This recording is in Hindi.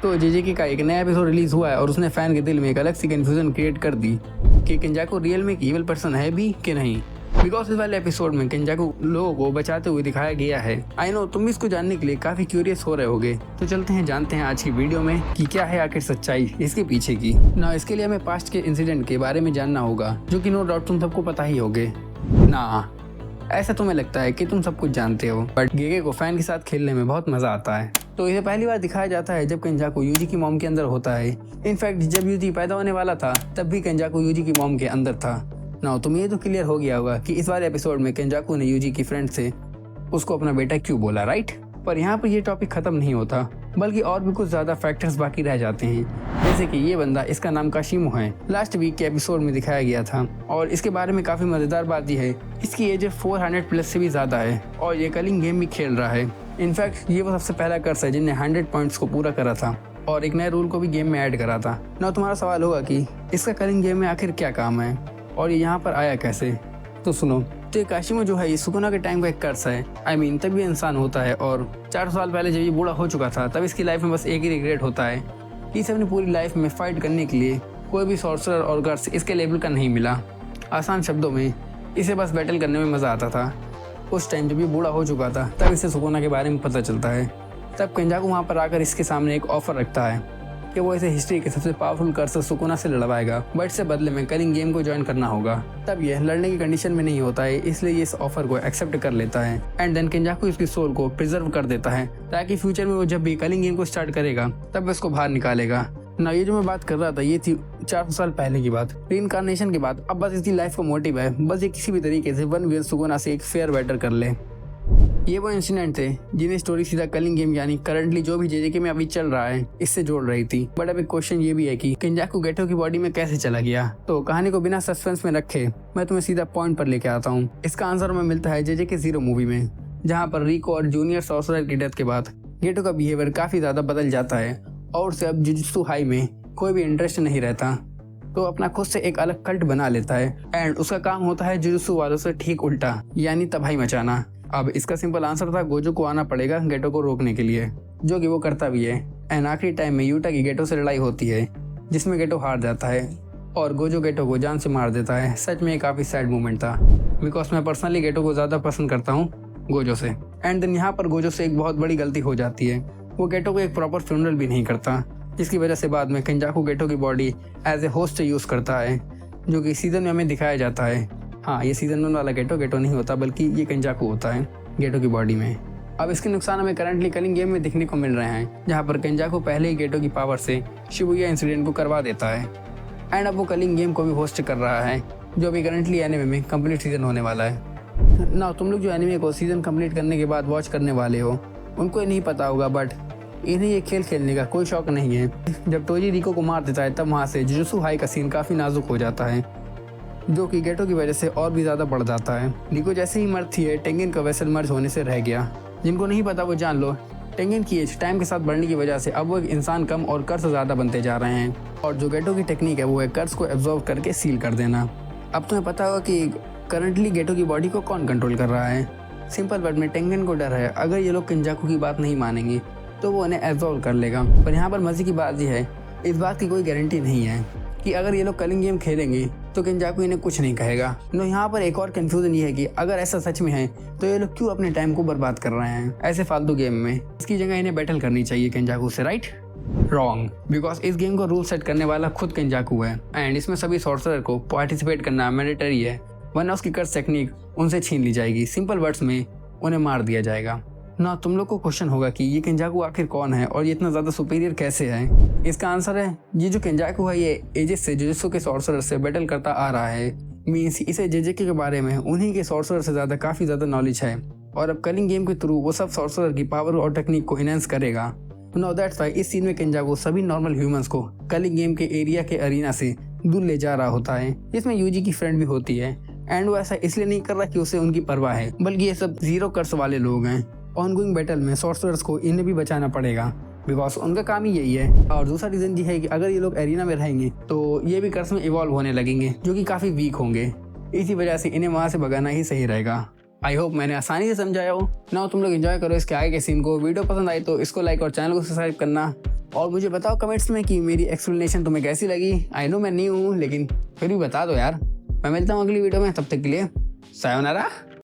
तो जेजेके का एक नया एपिसोड रिलीज हुआ है और उसने फैन के दिल में एक अलग सी कंफ्यूजन क्रिएट कर दी कि केंजाकू रियल में एक इविल पर्सन है भी कि नहीं। बिकॉज इस वाले एपिसोड में केंजाकू लोगों को बचाते हुए दिखाया गया है। आई नो तुम इसको जानने के लिए काफी क्यूरियस हो रहे होगे, तो चलते हैं जानते हैं आज की वीडियो में कि क्या है आखिर सच्चाई इसके पीछे की। ना इसके लिए हमें पास्ट के इंसिडेंट के बारे में जानना होगा, जो कि नो डाउट तुम सबको पता ही होगे ना। ऐसा तुम्हें लगता है कि तुम सब कुछ जानते हो, बट गेगे को फैन के साथ खेलने में बहुत मजा आता है। तो इसे पहली बार दिखाया जाता है जब केंजाकू यूजी की मॉम के अंदर होता है। इनफैक्ट जब यूजी पैदा होने वाला था तब भी केंजाकू यूजी की मॉम के अंदर था। ना तुम्हें ये तो क्लियर हो गया होगा कि इस वाले एपिसोड में केंजाकू ने यूजी की फ्रेंड से उसको अपना बेटा क्यों बोला, राइट। पर यहाँ पर ये टॉपिक खत्म नहीं होता, बल्कि और भी कुछ ज्यादा फैक्टर्स बाकी रह जाते हैं। जैसे कि ये बंदा, इसका नाम काशिमो है, लास्ट वीक के एपिसोड में दिखाया गया था। और इसके बारे में काफी मजेदार बात यह है, इसकी एज 400 प्लस से भी ज्यादा है और ये कलिंग गेम भी खेल रहा है। इनफैक्ट ये वो सबसे पहला कर्स है जिनने 100 पॉइंट्स को पूरा करा था और एक नए रूल को भी गेम में ऐड करा था। ना तुम्हारा सवाल होगा कि इसका कलिंग गेम में आखिर क्या काम है और ये यहाँ पर आया कैसे। तो सुनो, तो ये काशिमो जो है ये सुकुना के टाइम का एक कर्स है। आई मीन तब ये इंसान होता है और 400 साल पहले जब ये बूढ़ा हो चुका था तब इसकी लाइफ में बस एक ही रिग्रेट होता है कि इसे अपनी पूरी लाइफ में फाइट करने के लिए कोई भी सॉर्सरर और कर्स इसके लेवल का नहीं मिला। आसान शब्दों में इसे बस बैटल करने में मज़ा आता था। उस टाइम जब ये बूढ़ा हो चुका था तब इसे सुकुना के बारे में पता चलता है। तब केंजाकू वहाँ पर आकर इसके सामने एक ऑफर रखता है कि वो इसे हिस्ट्री के सबसे पावरफुल कर्स सुकुना से लड़वाएगा, बट इससे बदले में कलिंग गेम को ज्वाइन करना होगा। तब ये लड़ने की कंडीशन में नहीं होता है, इसलिए ये इस ऑफर को एक्सेप्ट कर लेता है एंड देन केंजाकू इसकी सोल को प्रिजर्व कर देता है ताकि फ्यूचर में वो जब भी कलिंग गेम को स्टार्ट करेगा तब वो इसको बाहर निकालेगा। ना ये जो मैं बात कर रहा था ये थी 400 साल पहले की बात, रीइंकार्नेशन के बाद। अब बस इसकी लाइफ का मोटिव है बस ये किसी भी तरीके से वन वीर सुकुना से एक फेयर बैटर कर ले। ये वो इंसिडेंट थे जिन्हें स्टोरी सीधा कलिंग गेम यानी करंटली जो भी जेजेके में अभी चल रहा है इससे जोड़ रही थी। बट अब एक क्वेश्चन ये भी है कि केंजाकू गेटो की बॉडी में कैसे चला गया। तो कहानी को बिना सस्पेंस में रखे मैं तुम्हें सीधा पॉइंट पर लेके आता हूँ। इसका आंसर हमें मिलता है जेजेके 0 मूवी में, जहाँ पर रिको और जूनियर सॉर्सरर की डेथ के बाद गेटो का बिहेवियर काफी ज्यादा बदल जाता है और उसे अब जुजुत्सु हाई में कोई भी इंटरेस्ट नहीं रहता। तो अपना खुद से एक अलग कल्ट बना लेता है एंड उसका काम होता है जुजुत्सु वालों से ठीक उल्टा, यानी तबाही मचाना। अब इसका सिंपल आंसर था गोजो को आना पड़ेगा गेटो को रोकने के लिए, जो कि वो करता भी है। एंड आखिरी टाइम में यूटा की गेटो से लड़ाई होती है जिसमें गेटो हार जाता है और गोजो गेटो को जान से मार देता है। सच में काफी सैड मोमेंट था, बिकॉज मैं पर्सनली गेटो को ज्यादा पसंद करता हूँ गोजो से। एंड देन यहाँ पर गोजो से एक बहुत बड़ी गलती हो जाती है, वो गेटो को एक प्रॉपर फ्यूनरल भी नहीं करता, जिसकी वजह से बाद में केंजाकू गेटो की body as a host use करता है, जो कि सीजन में हमें दिखाया जाता है। हाँ, ये सीजन 1 वाला गेटो नहीं होता, बल्कि ये केंजाकू होता है गेटो की बॉडी में। अब इसके नुकसान हमें करंटली कलिंग गेम में दिखने को मिल रहे हैं, जहाँ पर केंजाकू पहले ही गेटो की पावर से शिबुया इंसिडेंट को करवा देता है एंड अब वो कलिंग गेम को भी होस्ट कर रहा है, जो अभी करंटली एनिमे में कंप्लीट सीजन होने वाला है। ना तुम लोग जो एनिमे को सीजन कंप्लीट करने के बाद वॉच करने वाले हो उनको ये नहीं पता होगा, बट इन्हें ये खेल खेलने का कोई शौक नहीं है। जब टोजी रिको को मार देता है तब वहाँ से जुजुत्सु हाई का सीन काफी नाजुक हो जाता है, जो कि गेटो की वजह से और भी ज्यादा बढ़ जाता है। रिको जैसे ही मरती है टेंगन का वेसल मर्ज होने से रह गया। जिनको नहीं पता वो जान लो, टेंगन की एज टाइम के साथ बढ़ने की वजह से अब वो एक इंसान कम और कर्स ज्यादा बनते जा रहे हैं और जो गेटो की टेक्निक है वो है कर्स को एब्जॉर्व करके सील कर देना। अब तुम्हें पता होगा कि करंटली गेटो की बॉडी को कौन कंट्रोल कर रहा है। सिंपल वर्ड में टेंगन को डर है अगर ये लोग केंजाकू की बात नहीं मानेंगे तो वो उन्हें एब्जॉर्व कर लेगा। पर यहाँ पर मजे की बात यह है, इस बात की कोई गारंटी नहीं है कि अगर ये लोग कलिंग गेम खेलेंगे तो केंजाकू इन्हें कुछ नहीं कहेगा। नो यहाँ पर एक और कंफ्यूजन ये है कि अगर ऐसा सच में है तो ये लोग क्यों अपने टाइम को बर्बाद कर रहे हैं ऐसे फालतू गेम में। इसकी जगह इन्हें बैटल करनी चाहिए केंजाकू से, राइट। रॉन्ग, बिकॉज इस गेम को रूल सेट करने वाला खुद केंजाकू है एंड इसमें सभी सॉर्सरर को पार्टिसिपेट करना मैंडेटरी है, वरना उसकी कर्स टेक्निक उनसे छीन ली जाएगी। सिंपल वर्ड्स में उन्हें मार दिया जाएगा। ना तुम लोग को क्वेश्चन होगा कि ये केंजाकू आखिर कौन है और ये इतना ज्यादा सुपीरियर कैसे है। इसका आंसर है, ये जो केंजाकू है ये एजेस से जुजुत्सु के सॉर्सरर से बैटल करता आ रहा है। मींस इसे जेजेके के बारे में उन्हीं के सॉर्सरर से ज्यादा काफी ज्यादा नॉलेज है और अब कलिंग गेम के थ्रू वो सब सॉर्सरर की पावर और टेक्निक को इनहेंस करेगा। नो दैट्स व्हाई इस सीन में केंजाकू सभी नॉर्मल ह्यूमंस को कलिंग गेम के एरिया के अरीना से दूर ले जा रहा होता है, जिसमें यूजी की फ्रेंड भी होती है। एंड वो ऐसा इसलिए नहीं कर रहा कि उसे उनकी परवाह है, बल्कि ये सब 0 कर्स वाले लोग हैं। ऑनगोइंग बैटल में सॉर्सरर्स को इन्हें भी बचाना पड़ेगा, बिकॉज उनका काम ही यही है। और दूसरा रीजन ये है कि अगर ये लोग एरिना में रहेंगे तो ये भी कर्स में इवॉल्व होने लगेंगे, जो कि काफी वीक होंगे। इसी वजह से इन्हें वहां से भगाना ही सही रहेगा। आई होप मैंने आसानी से समझाया हो। ना तुम लोग एंजॉय करो इसके आगे के सीन को। वीडियो पसंद आई तो इसको लाइक और चैनल को सब्सक्राइब करना और मुझे बताओ कमेंट्स में कि मेरी एक्सप्लेनेशन तुम्हें कैसी लगी। आई नो मैं न्यू हूँ, लेकिन फिर भी बता दो यार। मैं मिलता हूँ अगली वीडियो में, तब तक के लिए सायोनारा।